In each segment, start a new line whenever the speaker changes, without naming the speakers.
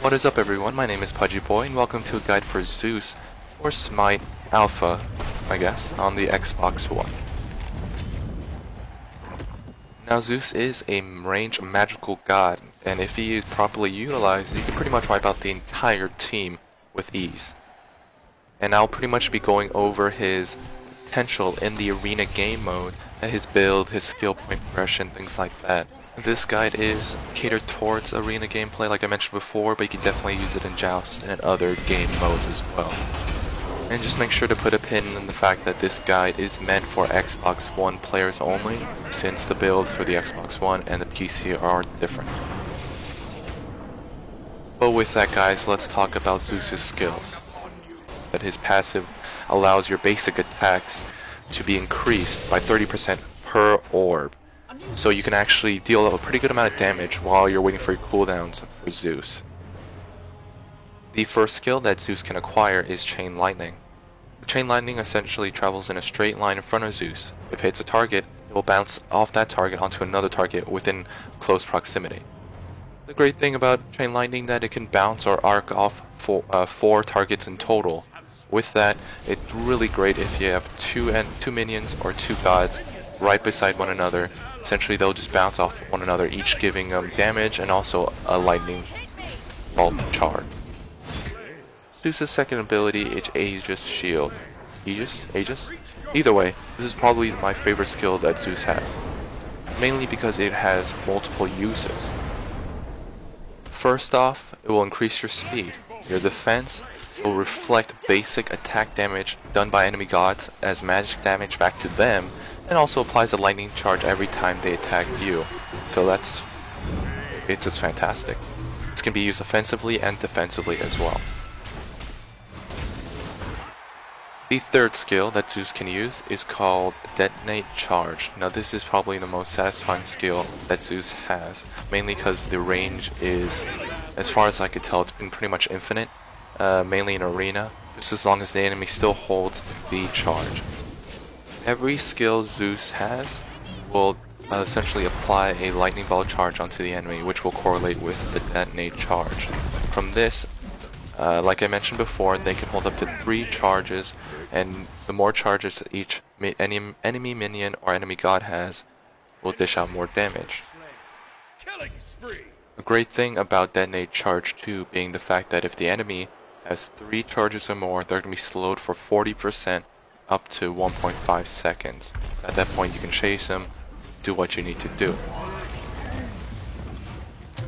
What is up everyone, my name is Pudgy Boy and welcome to a guide for Zeus or Smite Alpha, I guess, on the Xbox One. Now Zeus is a ranged magical god, and if he is properly utilized, you can pretty much wipe out the entire team with ease. And I'll pretty much be going over his potential in the arena game mode, his build, his skill point progression, things like that. This guide is catered towards arena gameplay like I mentioned before, but you can definitely use it in Joust and in other game modes as well. And just make sure to put a pin in the fact that this guide is meant for Xbox One players only, since the build for the Xbox One and the PC are different. But with that guys, let's talk about Zeus's skills. That his passive allows your basic attacks to be increased by 30% per orb. So you can actually deal a pretty good amount of damage while you're waiting for your cooldowns for Zeus. The first skill that Zeus can acquire is Chain Lightning. The Chain Lightning essentially travels in a straight line in front of Zeus. If it hits a target, it will bounce off that target onto another target within close proximity. The great thing about Chain Lightning that it can bounce or arc off 4 targets in total. With that, it's really great if you have two minions or 2 gods right beside one another. Essentially they'll just bounce off one another, each giving them damage and also a lightning bolt charge. Zeus' second ability is Aegis Shield. Aegis? Either way, this is probably my favorite skill that Zeus has. Mainly because it has multiple uses. First off, it will increase your speed. Your defense will reflect basic attack damage done by enemy gods as magic damage back to them, and also applies a lightning charge every time they attack you. So it's just fantastic. This can be used offensively and defensively as well. The third skill that Zeus can use is called Detonate Charge. Now this is probably the most satisfying skill that Zeus has, mainly because the range is, as far as I could tell, it's been pretty much infinite, mainly in arena, just as long as the enemy still holds the charge. Every skill Zeus has will essentially apply a lightning ball charge onto the enemy, which will correlate with the Detonate Charge. From this, like I mentioned before, they can hold up to 3 charges, and the more charges each enemy minion or enemy god has will dish out more damage. A great thing about Detonate Charge 2 being the fact that if the enemy has 3 charges or more, they're going to be slowed for 40% up to 1.5 seconds. At that point you can chase him, do what you need to do.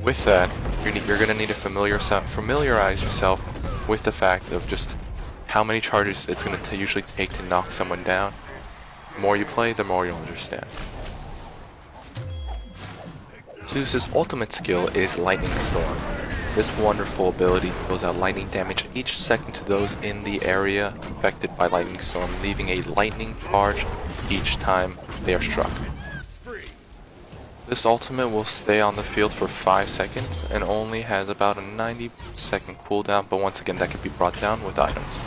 With that, you're going to need to familiarize yourself with the fact of just how many charges it's going to usually take to knock someone down. The more you play, the more you'll understand. Zeus's ultimate skill is Lightning Storm. This wonderful ability deals out lightning damage each second to those in the area affected by Lightning Storm, leaving a lightning charge each time they are struck. This ultimate will stay on the field for 5 seconds and only has about a 90-second cooldown, but once again that can be brought down with items.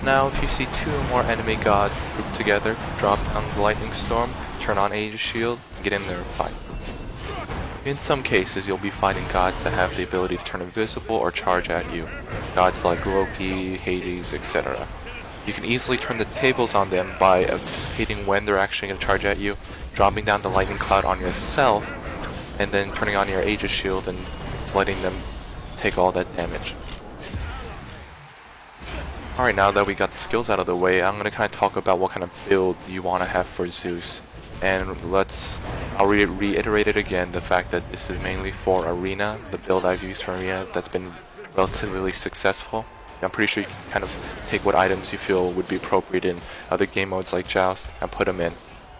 Now if you see 2 or more enemy gods grouped together, drop down the Lightning Storm, turn on Aegis Shield, and get in there and fight. In some cases you'll be fighting gods that have the ability to turn invisible or charge at you. Gods like Loki, Hades, etc. You can easily turn the tables on them by anticipating when they're actually going to charge at you, dropping down the lightning cloud on yourself, and then turning on your Aegis Shield and letting them take all that damage. Alright, now that we got the skills out of the way, I'm going to kind of talk about what kind of build you want to have for Zeus. And I'll reiterate it again, the fact that this is mainly for arena. The build I've used for arena that's been relatively successful. I'm pretty sure you can kind of take what items you feel would be appropriate in other game modes like Joust and put them in.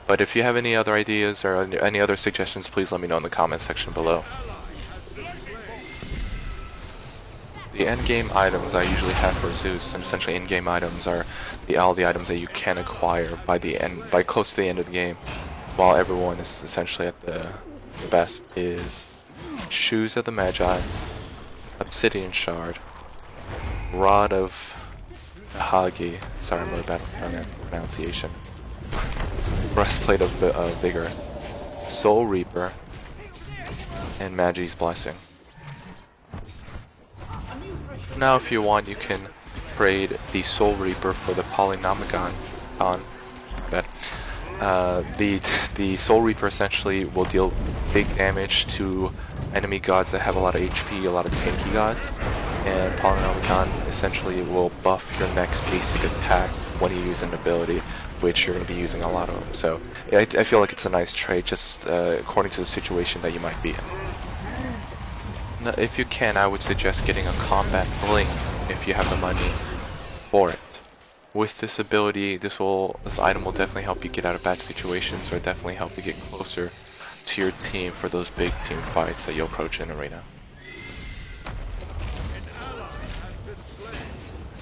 But if you have any other ideas or any other suggestions, please let me know in the comment section below. The endgame items I usually have for Zeus, and essentially in-game items, are all the items that you can acquire by close to the end of the game, while everyone is essentially at the best, is Shoes of the Magi, Obsidian Shard, Rod of Hagi, sorry I'm really bad at pronunciation, Breastplate of Vigor, Soul Reaper, and Magi's Blessing. Now if you want, you can trade the Soul Reaper for the Polynomicon. But the Soul Reaper essentially will deal big damage to enemy gods that have a lot of HP, a lot of tanky gods, and Polynomicon essentially will buff your next basic attack when you use an ability, which you're going to be using a lot of them. So I feel like it's a nice trade, just according to the situation that you might be in. Now, if you can, I would suggest getting a Combat Blink if you have the money for it. With this ability, this item will definitely help you get out of bad situations, or definitely help you get closer to your team for those big team fights that you'll approach in arena.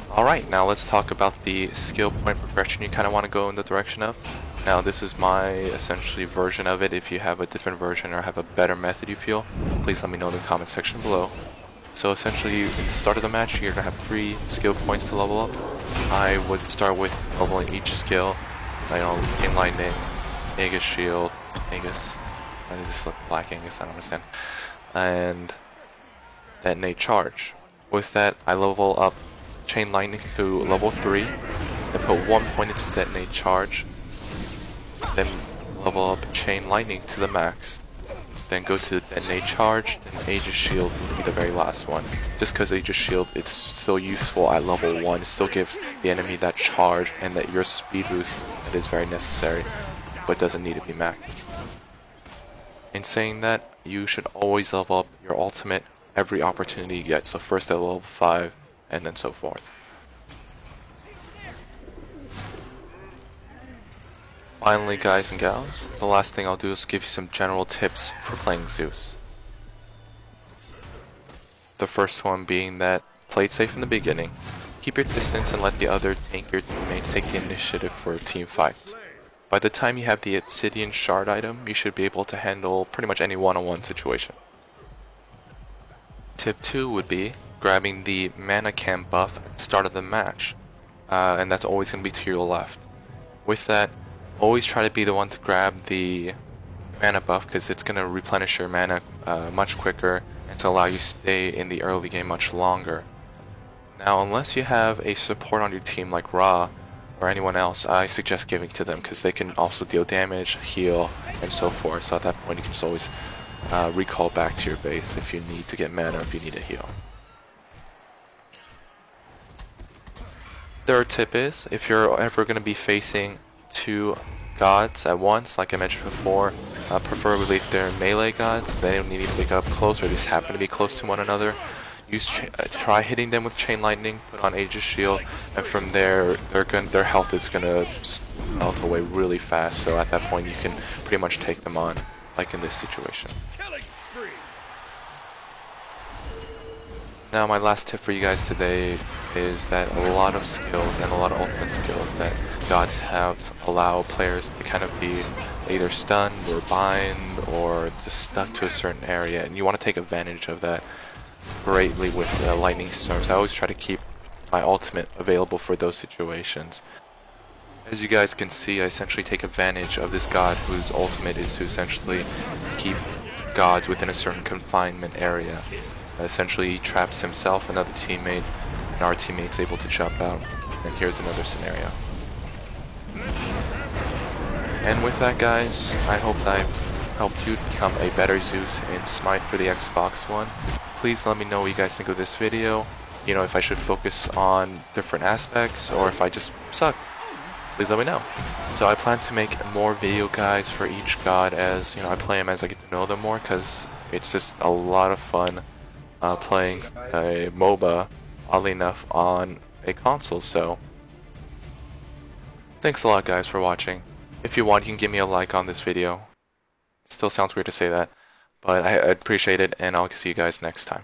Alright, now let's talk about the skill point progression you kind of want to go in the direction of. Now this is my essentially version of it. If you have a different version or have a better method you feel, please let me know in the comment section below. So essentially, at the start of the match, you're going to have 3 skill points to level up. I would start with leveling each skill, Chain Lightning, Aegis Shield, Aegis, why does this look black Aegis, I don't understand, and Detonate Charge. With that, I level up Chain Lightning to level 3, then put 1 point into Detonate Charge, then level up Chain Lightning to the max, then go to Detonate Charge, then Aegis Shield would be the very last one. Just because Aegis Shield, it's still useful at level 1, it still gives the enemy that charge and that your speed boost that is very necessary, but doesn't need to be maxed. In saying that, you should always level up your ultimate every opportunity you get, so first at level 5, and then so forth. Finally, guys and gals, the last thing I'll do is give you some general tips for playing Zeus. The first one being that play it safe in the beginning, keep your distance and let the other tankier teammates take the initiative for team fights. By the time you have the Obsidian Shard item, you should be able to handle pretty much any one-on-one situation. Tip 2 would be grabbing the Mana Cam buff at the start of the match, and that's always going to be to your left. With that, always try to be the one to grab the mana buff, because it's going to replenish your mana much quicker and to allow you to stay in the early game much longer. Now, unless you have a support on your team like Ra or anyone else, I suggest giving to them, because they can also deal damage, heal, and so forth. So at that point you can just always recall back to your base if you need to get mana or if you need to heal. Third tip is, if you're ever going to be facing 2 gods at once, like I mentioned before, preferably if they're melee gods, they don't need to get up close or just happen to be close to one another, try hitting them with Chain Lightning, put on Aegis Shield, and from there their health is going to melt away really fast, so at that point you can pretty much take them on, like in this situation. Now my last tip for you guys today is that a lot of skills and a lot of ultimate skills that gods have allow players to kind of be either stunned or bind or just stuck to a certain area, and you want to take advantage of that greatly with lightning storms. I always try to keep my ultimate available for those situations. As you guys can see, I essentially take advantage of this god whose ultimate is to essentially keep gods within a certain confinement area. Essentially he traps himself, another teammate, and our teammate's able to jump out. And here's another scenario. And with that, guys, I hope that I've helped you become a better Zeus in Smite for the Xbox One. Please let me know what you guys think of this video. You know, if I should focus on different aspects or if I just suck. Please let me know. So I plan to make more video guides for each god as, you know, I play them as I get to know them more, because it's just a lot of fun playing a MOBA, oddly enough, on a console. So thanks a lot, guys, for watching. If you want, you can give me a like on this video. It still sounds weird to say that, but I'd appreciate it, and I'll see you guys next time.